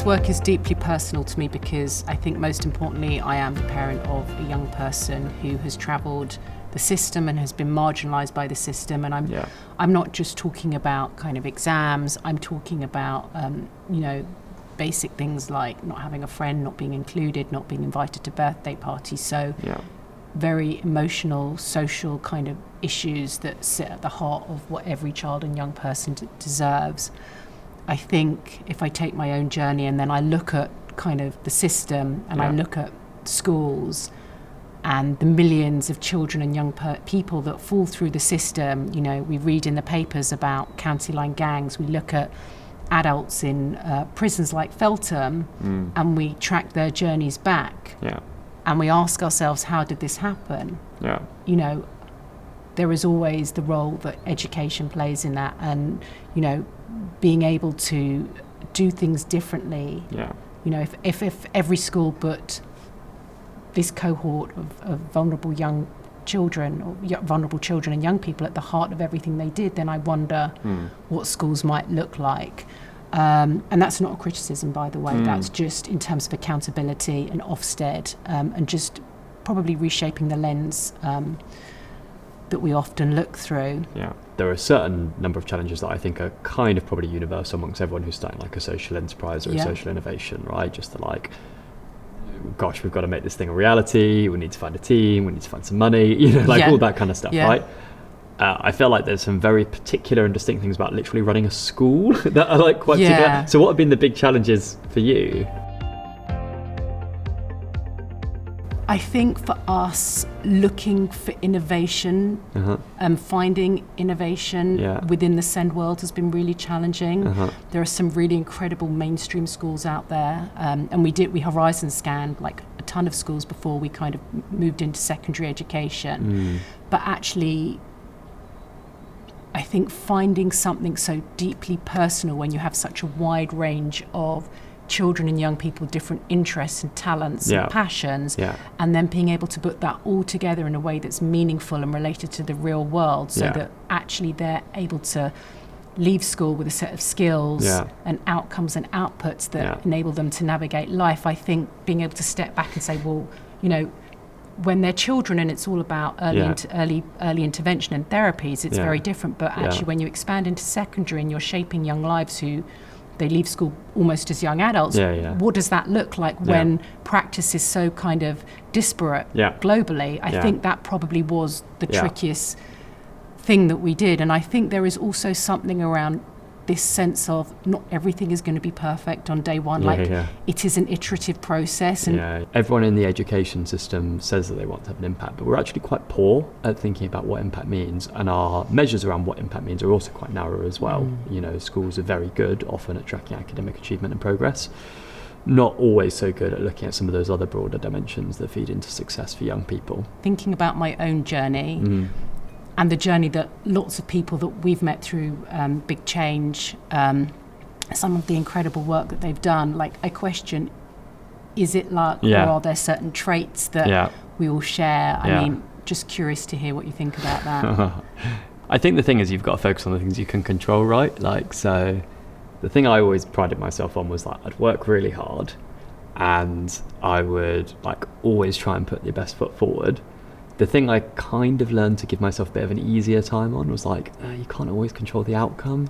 work is deeply personal to me because I think most importantly I am the parent of a young person who has travelled the system and has been marginalised by the system, and I'm not just talking about kind of exams. I'm talking about basic things like not having a friend, not being included, not being invited to birthday parties. So very emotional, social kind of issues that sit at the heart of what every child and young person deserves. I think if I take my own journey and then I look at kind of the system and I look at schools and the millions of children and young people that fall through the system, we read in the papers about county line gangs, we look at adults in prisons like Feltham and we track their journeys back and we ask ourselves, how did this happen? There is always the role that education plays in that, and being able to do things differently. If every school put this cohort of vulnerable young children or vulnerable children and young people at the heart of everything they did, then I wonder what schools might look like. And that's not a criticism, by the way. That's just in terms of accountability and Ofsted, and just probably reshaping the lens that we often look through. There are a certain number of challenges that I think are kind of probably universal amongst everyone who's starting like a social enterprise or a social innovation, right? Just the gosh, we've got to make this thing a reality, we need to find a team, we need to find some money, all that kind of stuff, right? I feel like there's some very particular and distinct things about literally running a school that are like quite particular. So what have been the big challenges for you? I think for us, looking for innovation and finding innovation within the SEND world has been really challenging. There are some really incredible mainstream schools out there, and we horizon scanned like a ton of schools before we kind of moved into secondary education. But actually, I think finding something so deeply personal when you have such a wide range of children and young people, different interests and talents and passions, and then being able to put that all together in a way that's meaningful and related to the real world, so that actually they're able to leave school with a set of skills and outcomes and outputs that enable them to navigate life. I think being able to step back and say, well, when they're children and it's all about early intervention and therapies, it's very different. But actually when you expand into secondary and you're shaping young lives who they leave school almost as young adults, what does that look like when practice is so kind of disparate globally? I think that probably was the trickiest thing that we did. And I think there is also something around this sense of not everything is going to be perfect on day one. It is an iterative process. And everyone in the education system says that they want to have an impact, but we're actually quite poor at thinking about what impact means, and our measures around what impact means are also quite narrow as well. Schools are very good often at tracking academic achievement and progress, not always so good at looking at some of those other broader dimensions that feed into success for young people. Thinking about my own journey, and the journey that lots of people that we've met through Big Change, some of the incredible work that they've done, like I question, is it luck or are there certain traits that we all share? I mean, just curious to hear what you think about that. I think the thing is you've got to focus on the things you can control, right? So the thing I always prided myself on was I'd work really hard and I would always try and put the best foot forward. The thing I kind of learned to give myself a bit of an easier time on was you can't always control the outcome,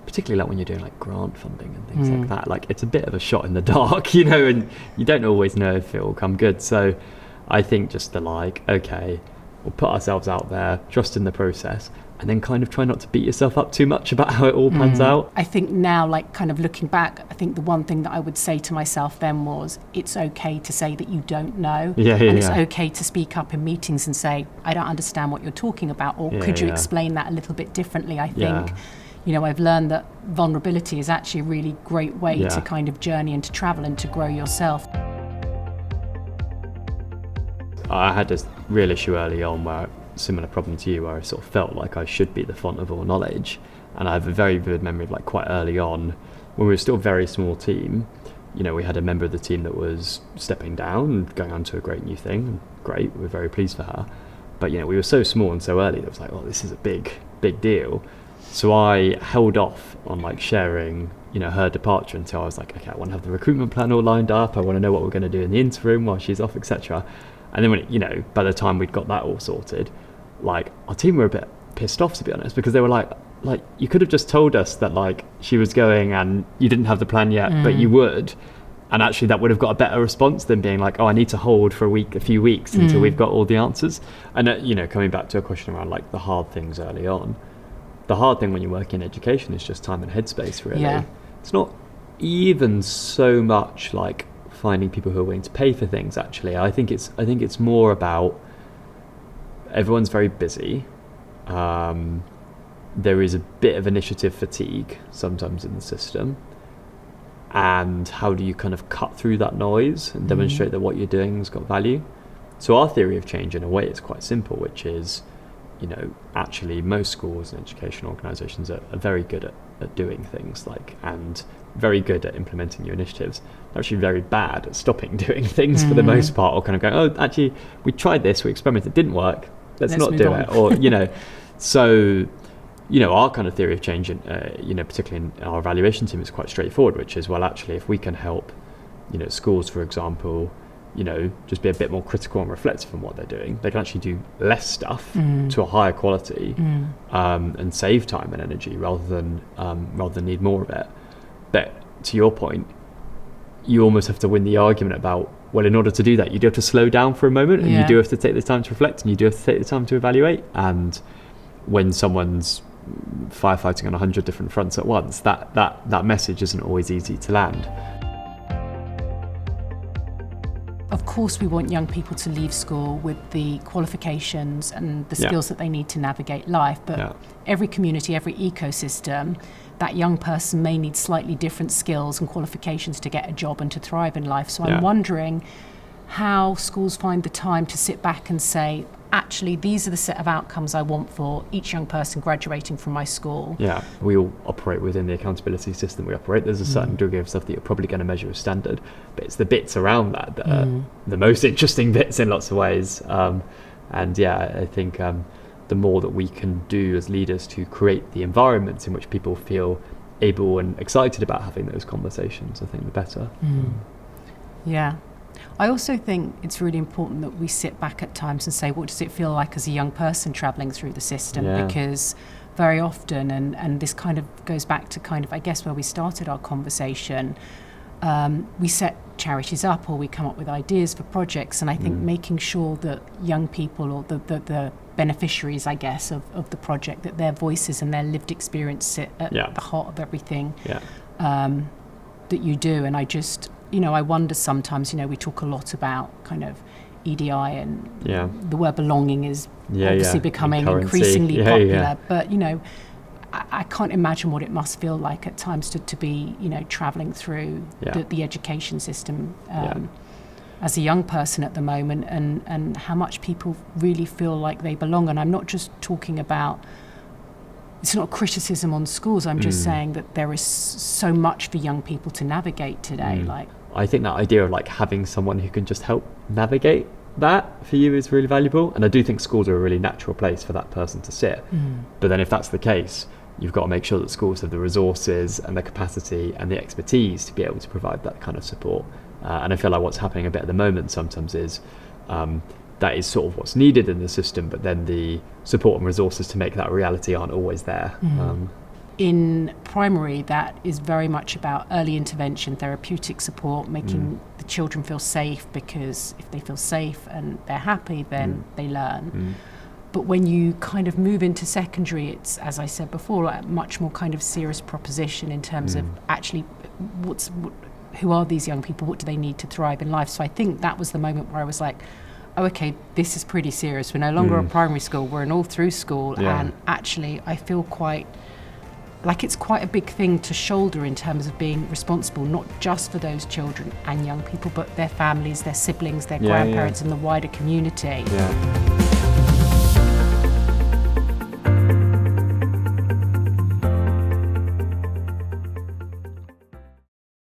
particularly when you're doing grant funding and things like that. It's a bit of a shot in the dark, and you don't always know if it will come good. So I think just okay, we'll put ourselves out there, trust in the process, and then kind of try not to beat yourself up too much about how it all pans out. I think now, kind of looking back, I think the one thing that I would say to myself then was, it's okay to say that you don't know. And it's okay to speak up in meetings and say, I don't understand what you're talking about, or could you explain that a little bit differently? I think, I've learned that vulnerability is actually a really great way to kind of journey and to travel and to grow yourself. I had this real issue early on where similar problem to you, where I sort of felt like I should be the font of all knowledge, and I have a very vivid memory of quite early on when we were still a very small team. We had a member of the team that was stepping down and going on to a great new thing, and great, we're very pleased for her, but we were so small and so early that it was this is a big deal. So I held off on like sharing, her departure until I was like, okay, I want to have the recruitment plan all lined up. I want to know what we're going to do in the interim while she's off, etc. And then when by the time we'd got that all sorted, like our team were a bit pissed off, to be honest, because they were like you could have just told us that like she was going and you didn't have the plan yet, but you would. And actually that would have got a better response than being like, oh, I need to hold for a few weeks until we've got all the answers. And coming back to a question around like the hard things early on, the hard thing when you work in education is just time and headspace, really. Yeah. It's not even so much like finding people who are willing to pay for things, actually. I think it's more about everyone's very busy. There is a bit of initiative fatigue sometimes in the system. And how do you kind of cut through that noise and demonstrate that what you're doing has got value? So our theory of change, in a way, is quite simple, which is, actually most schools and education organisations are very good at doing things and very good at implementing new initiatives. They're actually very bad at stopping doing things for the most part, or kind of going, oh, actually, we tried this, we experimented, it didn't work, let's not do it. Or, so... our kind of theory of change, particularly in our evaluation team, is quite straightforward, which is, well, actually, if we can help, schools, for example, just be a bit more critical and reflective on what they're doing, they can actually do less stuff to a higher quality and save time and energy rather than need more of it. But to your point, you almost have to win the argument about, well, in order to do that, you do have to slow down for a moment, and you do have to take the time to reflect, and you do have to take the time to evaluate. And when someone's firefighting on 100 different fronts at once, that message isn't always easy to land. Of course, we want young people to leave school with the qualifications and the skills that they need to navigate life, but every community, every ecosystem, that young person may need slightly different skills and qualifications to get a job and to thrive in life. So I'm wondering how schools find the time to sit back and say, actually, these are the set of outcomes I want for each young person graduating from my school. Yeah, we all operate within the accountability system we operate. There's a certain degree of stuff that you're probably going to measure as standard, but it's the bits around that are the most interesting bits in lots of ways. I think the more that we can do as leaders to create the environments in which people feel able and excited about having those conversations, I think the better. Yeah. I also think it's really important that we sit back at times and say, what does it feel like as a young person travelling through the system? Because very often, and this kind of goes back to kind of, I guess, where we started our conversation, we set charities up or we come up with ideas for projects, and I think making sure that young people or the beneficiaries, I guess, of the project, that their voices and their lived experience sit at the heart of everything that you do. And I just... I wonder sometimes, we talk a lot about kind of EDI and the word belonging is obviously becoming increasingly popular. But, I can't imagine what it must feel like at times to be, travelling through the education system as a young person at the moment, and how much people really feel like they belong. And I'm not just talking about... It's not criticism on schools. I'm just saying that there is so much for young people to navigate today. I think that idea of having someone who can just help navigate that for you is really valuable. And I do think schools are a really natural place for that person to sit. But then if that's the case, you've got to make sure that schools have the resources and the capacity and the expertise to be able to provide that kind of support. And I feel like what's happening a bit at the moment sometimes is that is sort of what's needed in the system, but then the support and resources to make that a reality aren't always there. In primary, that is very much about early intervention, therapeutic support, making the children feel safe, because if they feel safe and they're happy, then they learn. But when you kind of move into secondary, it's, as I said before, a much more kind of serious proposition in terms of actually who are these young people, what do they need to thrive in life. So I think that was the moment where I was like, oh, okay, this is pretty serious. We're no longer at primary school, we're in all through school. And actually I feel quite like it's quite a big thing to shoulder in terms of being responsible, not just for those children and young people, but their families, their siblings, their grandparents and the wider community.